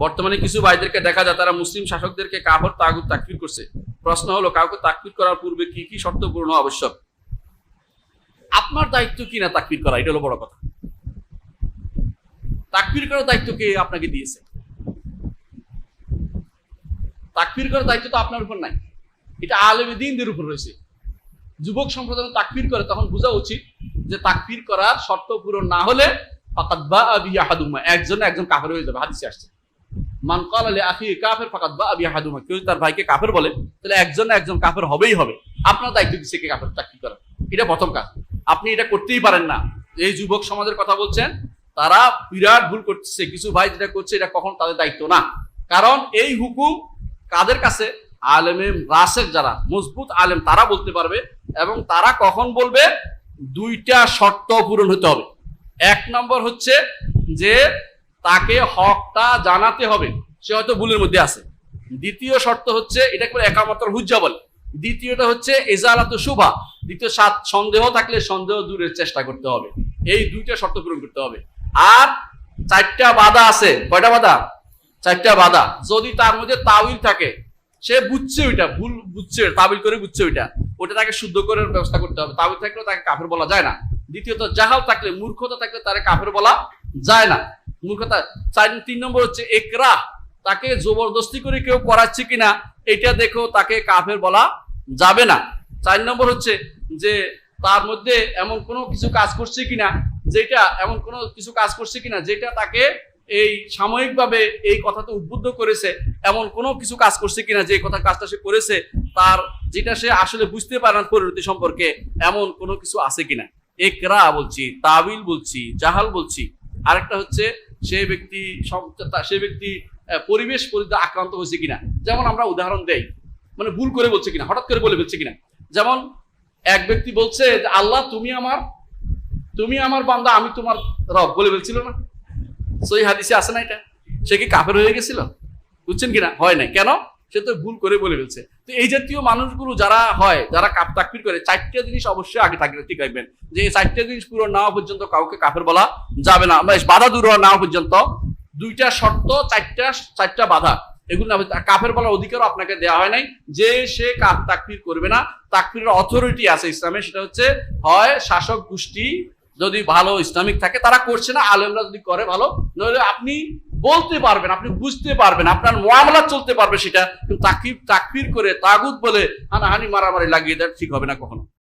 বর্তমানে কিছু ভাইদেরকে দেখা যায় তারা মুসলিম শাসকদেরকে কাফর তাগুত তাকফির করছে। প্রশ্ন হলো, কাউকে তাকফির করার পূর্বে কি কি শর্ত পূরণ হওয়া আবশ্যক? আপনার দায়িত্ব কি না তাকফির করা, এটা হলো বড় কথা। তাকফির করার দায়িত্ব কে আপনাকে দিয়েছে? তাকফির করার দায়িত্ব তো আপনার উপর নাই, এটা আলেমে দ্বীনদের উপর রয়েছে। যুবক সম্প্রদায় তাকফির করে, তখন বোঝা উচিত যে তাকফির করার শর্ত পূরণ না হলে ফাকাদ বাআ বিহি আহাদুহুমা, একজন কাফের হয়ে যাবে। হাদিসে আসছে, মান ক্বালা লি আখিহি কাফির ফাকাদ বাআ বিহি আহাদুহুমা, কেউ তার ভাইকে কাফের বলে তাহলে একজন কাফের হবেই হবে। আপনার দায়িত্ব দিচ্ছে কে কাফের তাকফির করা, এটা প্রথম কাজ। আপনি এটা করতেই পারেন না। এই যুবক সমাজের কথা বলছেন, তারা বিরাট ভুল করতেছে। কিছু ভাই যেটা করছে এটা কখন তাদের দায়িত্ব না, কারণ এই হুকুম কাদের কাছে? আলেমে রাসেখ, যারা মজবুত আলেম তারা বলতে পারবে। এবং তারা কখন বলবে? দুইটা শর্ত পূরণ হতে হবে। এক নম্বর হচ্ছে যে তাকে হকটা জানাতে হবে, সে হয়তো ভুলের মধ্যে আছে। দ্বিতীয় শর্ত হচ্ছে, এটাকে বলে একামাত্র হুজ্জা বলে। দ্বিতীয়টা হচ্ছে ইজালাতু শুভা, দ্বিতীয় সন্দেহ থাকলে সন্দেহ দূরের চেষ্টা করতে হবে। এই দুইটা শর্ত পূরণ করতে হবে। আর চারটা বাধা আছে। কয়টা বাধা? চারটা বাধা। যদি তার মধ্যে তাওয়িল থাকে, সে বুঝছে ওইটা ভুল, বুঝছে তাবিল করে বুঝছে ওটা তাকে শুদ্ধ করে ব্যবস্থা করতে হবে। তাবিল থাকলেও তাকে কাফের বলা যায় না। দ্বিতীয়ত জাহাল থাকলে, মূর্খতা থাকলে তাকে কাফের বলা যায় না। মূর্খতা। 3 নম্বর হচ্ছে ইকরাহ, তাকে জবরদস্তি করে কেউ করাচ্ছে কিনা এটা দেখেও তাকে কাফের বলা যাবে না। 4 নম্বর হচ্ছে যে তার মধ্যে এমন কোনো কিছু কাজ করছে কিনা যেটা তাকে এই সাময়িকভাবে এই কথাতে উদ্বুদ্ধ করেছে, এমন কোনো কিছু কাজ করছে কিনা যে কাজটা সে করেছে তার যেটা সে আসলে বুঝতে পারে না পরিণতি সম্পর্কে, এমন কোনো কিছু আছে কিনা। ইকরা বলছি, তাবিল বলছি, জাহাল বলছি। আরেকটা হচ্ছে সে ব্যক্তি পরিবেশ পরিধি আক্রান্ত হয়েছে কিনা। যেমন আমরা উদাহরণ দেই, মানে ভুল করে বলছে কিনা, হঠাৎ করে বলে ফেলছে কিনা। যেমন এক ব্যক্তি বলছে, আল্লাহ তুমি আমার বান্দা, আমি তোমার রব, বলে ফেলছিল না? সহি হাদিসে আছে না এটা? সে কি কাফের হয়ে গেছিল? বুঝছেন কিনা? হয় নাই। কেন? সে তো ভুল করে বলে ফেলছে। তো এই জাতীয় মানুষগুলো যারা তাকফির করে, 4টা জিনিস অবশ্যই আগে ঠিক রাখবেন, যে এই 4টা জিনিস পূরণ না হওয়া পর্যন্ত কাউকে কাফের বলা যাবে না। বাধা দূর না হওয়া পর্যন্ত, 2টা শর্ত, 4টা বাধা, এগুলো কাফের বলার অধিকারও আপনাকে দেওয়া হয় নাই। যে সে তাকফির করবে না, তাকফিরের অথরিটি আছে ইসলামে, সেটা হচ্ছে হয় শাসক গোষ্ঠী যদি ভালো ইসলামিক থাকে তারা করছে না, আলেমরা যদি করে ভালো, নইলে আপনি বলতে পারবেন, আপনি বুঝতে পারবেন, আপনার মুআমালা চলতে পারবে সেটা। কিন্তু তাকফির করে তাগুত বলে হানাহানি মারামারি লাগিয়ে দেওয়া ঠিক হবে না কখনো।